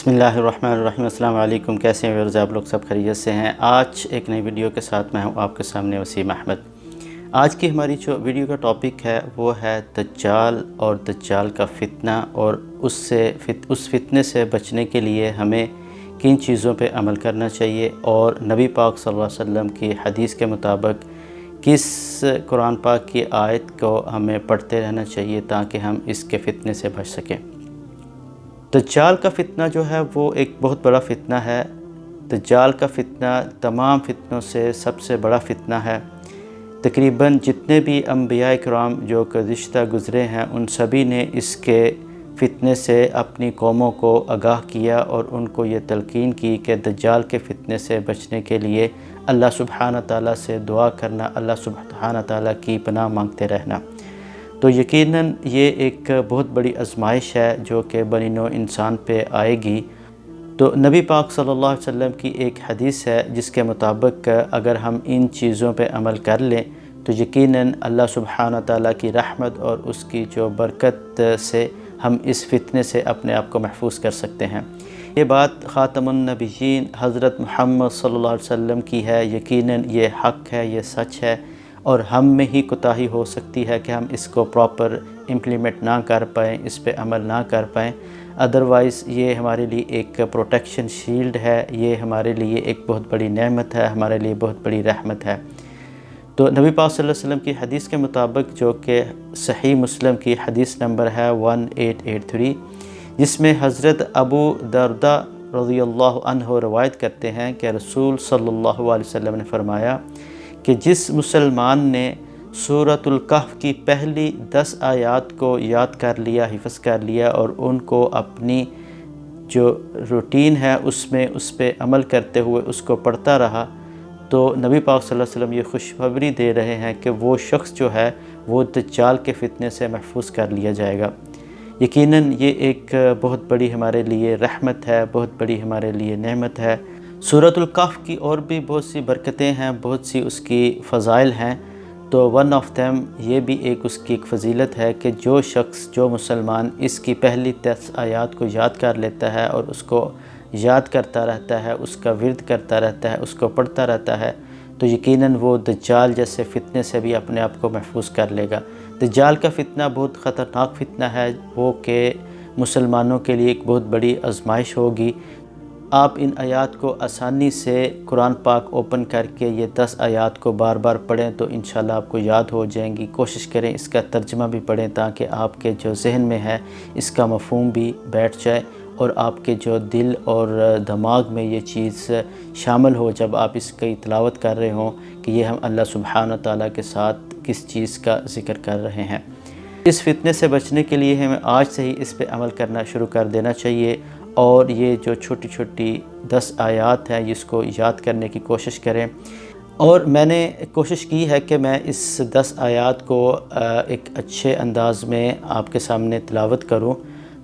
بسم اللہ الرحمن الرحیم۔ السلام علیکم، کیسے ہیں ویورز؟ آپ لوگ سب خیریت سے ہیں؟ آج ایک نئی ویڈیو کے ساتھ میں ہوں آپ کے سامنے، وسیم احمد۔ آج کی ہماری جو ویڈیو کا ٹاپک ہے وہ ہے دجال اور دجال کا فتنہ، اور اس فتنے سے بچنے کے لیے ہمیں کن چیزوں پہ عمل کرنا چاہیے، اور نبی پاک صلی اللہ علیہ وسلم کی حدیث کے مطابق کس قرآن پاک کی آیت کو ہمیں پڑھتے رہنا چاہیے تاکہ ہم اس کے فتنے سے بچ سکیں۔ دجال کا فتنہ جو ہے وہ ایک بہت بڑا فتنہ ہے۔ دجال کا فتنہ تمام فتنوں سے سب سے بڑا فتنہ ہے۔ تقریباً جتنے بھی انبیاء کرام جو گزشتہ گزرے ہیں ان سبھی نے اس کے فتنے سے اپنی قوموں کو آگاہ کیا، اور ان کو یہ تلقین کی کہ دجال کے فتنے سے بچنے کے لیے اللہ سبحانہ تعالیٰ سے دعا کرنا، اللہ سبحانہ تعالیٰ کی پناہ مانگتے رہنا۔ تو یقیناً یہ ایک بہت بڑی آزمائش ہے جو کہ بنی نوع انسان پہ آئے گی۔ تو نبی پاک صلی اللہ علیہ وسلم کی ایک حدیث ہے جس کے مطابق اگر ہم ان چیزوں پہ عمل کر لیں تو یقیناً اللہ سبحانہ تعالیٰ کی رحمت اور اس کی جو برکت سے ہم اس فتنے سے اپنے آپ کو محفوظ کر سکتے ہیں۔ یہ بات خاتم النبیین حضرت محمد صلی اللہ علیہ وسلم کی ہے۔ یقیناً یہ حق ہے، یہ سچ ہے، اور ہم میں ہی کوتاہی ہو سکتی ہے کہ ہم اس کو پراپر امپلیمنٹ نہ کر پائیں، اس پہ عمل نہ کر پائیں۔ ادروائز یہ ہمارے لیے ایک پروٹیکشن شیلڈ ہے، یہ ہمارے لیے ایک بہت بڑی نعمت ہے، ہمارے لیے بہت بڑی رحمت ہے۔ تو نبی پاک صلی اللہ علیہ وسلم کی حدیث کے مطابق، جو کہ صحیح مسلم کی حدیث نمبر ہے 1883، جس میں حضرت ابو درداء رضی اللہ عنہ روایت کرتے ہیں کہ رسول صلی اللہ علیہ وسلم نے فرمایا کہ جس مسلمان نے سورۃ الکہف کی پہلی 10 آیات کو یاد کر لیا، حفظ کر لیا، اور ان کو اپنی جو روٹین ہے اس پہ عمل کرتے ہوئے اس کو پڑھتا رہا، تو نبی پاک صلی اللہ علیہ وسلم یہ خوشخبری دے رہے ہیں کہ وہ شخص جو ہے وہ دجال کے فتنے سے محفوظ کر لیا جائے گا۔ یقیناً یہ ایک بہت بڑی ہمارے لیے رحمت ہے، بہت بڑی ہمارے لیے نعمت ہے۔ سورۃ الکہف کی اور بھی بہت سی برکتیں ہیں، بہت سی اس کی فضائل ہیں، تو ون آف them یہ بھی اس کی ایک فضیلت ہے کہ جو شخص، جو مسلمان اس کی پہلی 10 آیات کو یاد کر لیتا ہے اور اس کو یاد کرتا رہتا ہے، اس کا ورد کرتا رہتا ہے، اس کو پڑھتا رہتا ہے، تو یقیناً وہ دجال جیسے فتنے سے بھی اپنے آپ کو محفوظ کر لے گا۔ دجال کا فتنہ بہت خطرناک فتنہ ہے، وہ کہ مسلمانوں کے لیے ایک بہت بڑی آزمائش ہوگی۔ آپ ان آیات کو آسانی سے قرآن پاک اوپن کر کے یہ 10 آیات کو بار بار پڑھیں تو انشاءاللہ آپ کو یاد ہو جائیں گی۔ کوشش کریں اس کا ترجمہ بھی پڑھیں تاکہ آپ کے جو ذہن میں ہے اس کا مفہوم بھی بیٹھ جائے، اور آپ کے جو دل اور دماغ میں یہ چیز شامل ہو جب آپ اس کی تلاوت کر رہے ہوں کہ یہ ہم اللہ سبحانہ تعالیٰ کے ساتھ کس چیز کا ذکر کر رہے ہیں۔ اس فتنے سے بچنے کے لیے ہمیں آج سے ہی اس پہ عمل کرنا شروع کر دینا چاہیے، اور یہ جو چھوٹی چھوٹی 10 آیات ہیں اس کو یاد کرنے کی کوشش کریں۔ اور میں نے کوشش کی ہے کہ میں اس 10 آیات کو ایک اچھے انداز میں آپ کے سامنے تلاوت کروں،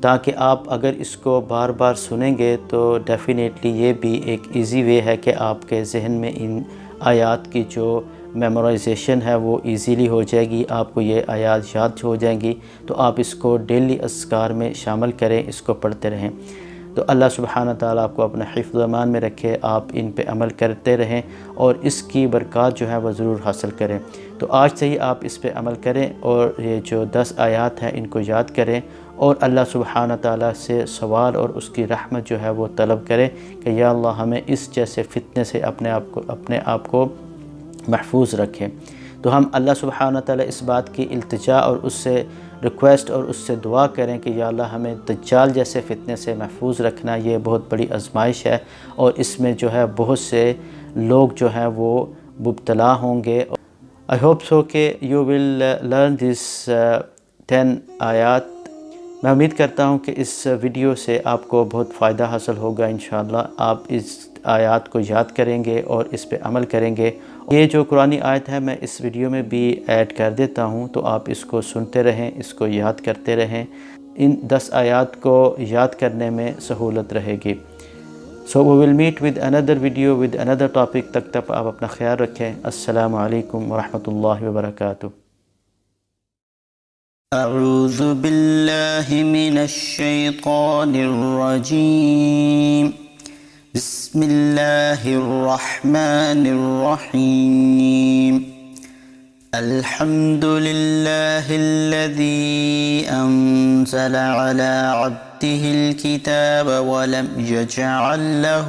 تاکہ آپ اگر اس کو بار بار سنیں گے تو ڈیفینیٹلی یہ بھی ایک ایزی وے ہے کہ آپ کے ذہن میں ان آیات کی جو میمورائزیشن ہے وہ ایزیلی ہو جائے گی، آپ کو یہ آیات یاد ہو جائیں گی، تو آپ اس کو ڈیلی اذکار میں شامل کریں، اس کو پڑھتے رہیں۔ تو اللہ سبحانہ تعالیٰ آپ کو اپنے حفظ و امان میں رکھے، آپ ان پہ عمل کرتے رہیں اور اس کی برکات جو ہے وہ ضرور حاصل کریں۔ تو آج سے ہی آپ اس پہ عمل کریں، اور یہ جو 10 آیات ہیں ان کو یاد کریں، اور اللہ سبحانہ تعالیٰ سے سوال اور اس کی رحمت جو ہے وہ طلب کریں کہ یا اللہ ہمیں اس جیسے فتنے سے اپنے آپ کو محفوظ رکھیں۔ تو ہم اللہ سبحانہ تعالیٰ اس بات کی التجا اور اس سے ریکویسٹ اور اس سے دعا کریں کہ یا اللہ ہمیں دجال جیسے فتنے سے محفوظ رکھنا۔ یہ بہت بڑی آزمائش ہے، اور اس میں جو ہے بہت سے لوگ جو ہیں وہ مبتلا ہوں گے۔ I hope so کہ you will learn this 10 آیات۔ میں امید کرتا ہوں کہ اس ویڈیو سے آپ کو بہت فائدہ حاصل ہوگا انشاءاللہ۔ آپ اس آیات کو یاد کریں گے اور اس پہ عمل کریں گے۔ یہ جو قرآنی آیت ہے میں اس ویڈیو میں بھی ایڈ کر دیتا ہوں، تو آپ اس کو سنتے رہیں، اس کو یاد کرتے رہیں، ان 10 آیات کو یاد کرنے میں سہولت رہے گی۔ So we will meet with another video with another topic۔ تک آپ اپنا خیال رکھیں۔ السلام علیکم ورحمۃ اللہ وبرکاتہ۔ أعوذ بالله من الشيطان الرجيم. بسم الله الرحمن الرحيم. الحمد لله الذي أنزل على عبده الكتاب ولم يجعل له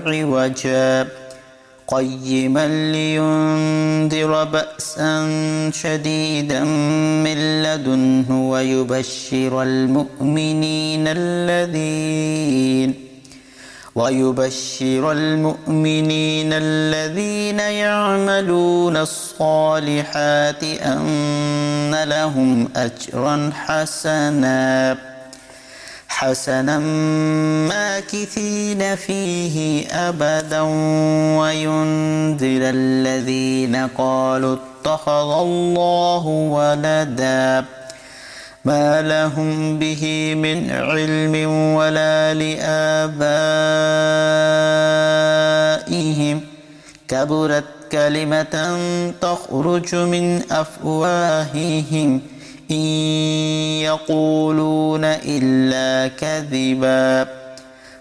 عوجا قيما لينذر بأسا شديدا من لدنه ويبشر المؤمنين الذين يعملون الصالحات أن لهم أجرا حسنا ماكثين فيه أبدا وينذر الذين قالوا اتخذ الله ولدا ما لهم به من علم ولا لآبائهم كبرت كلمة تخرج من أفواههم إن يقولون إلا كذبا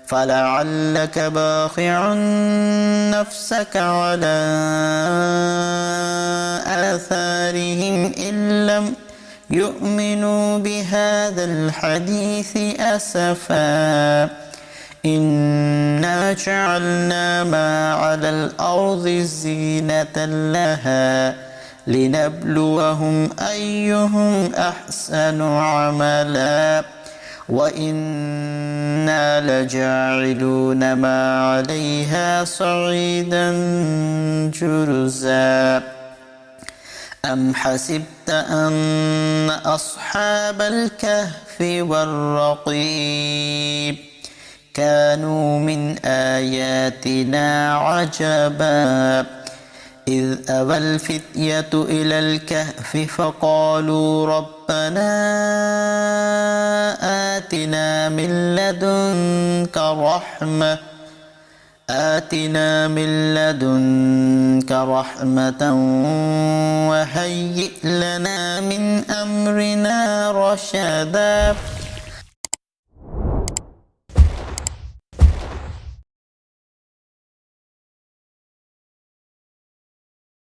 فلعلك باخع نفسك على آثارهم إن لم يؤمنوا بهذا الحديث أسفا إنا جعلنا ما على الأرض زينة لها لنبلوهم أيهم أحسن عملا وإنا لجاعلون ما عليها صعيدا جرزا أم حسبت أن أصحاب الكهف والرقيم كانوا من آياتنا عجبا إذ أوى الفتية إلى الكهف فقالوا ربنا آتنا من لدنك رحمة وهيئ لنا من أمرنا رشدا